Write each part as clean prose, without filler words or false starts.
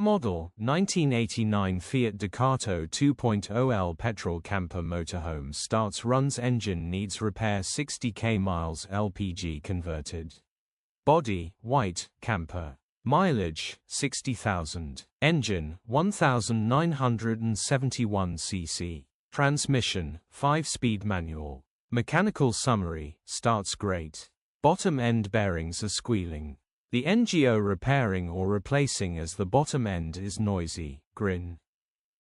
Model 1989 Fiat Ducato 2.0L petrol camper motorhome starts runs engine needs repair 60k miles LPG converted. Body white camper. Mileage 60,000. Engine 1971 cc. Transmission 5-speed manual. Mechanical summary starts great. Bottom end bearings are squealing. The NGO repairing or replacing as the bottom end is noisy, grin.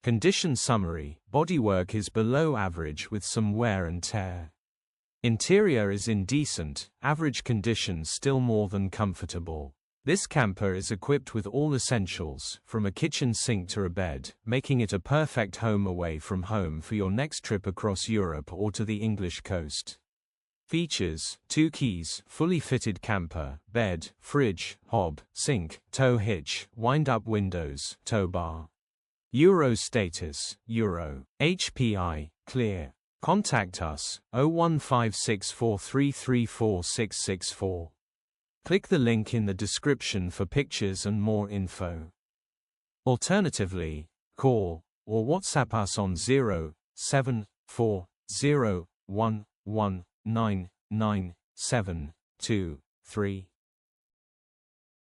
Condition summary, bodywork is below average with some wear and tear. Interior is indecent, average condition still more than comfortable. This camper is equipped with all essentials, from a kitchen sink to a bed, making it a perfect home away from home for your next trip across Europe or to the English coast. Features: 2 keys, fully fitted camper, bed, fridge, hob, sink, tow hitch, wind-up windows, tow bar. Euro status, Euro. HPI, clear. Contact us, 01564334664. Click the link in the description for pictures and more info. Alternatively, call or WhatsApp us on 07401119973.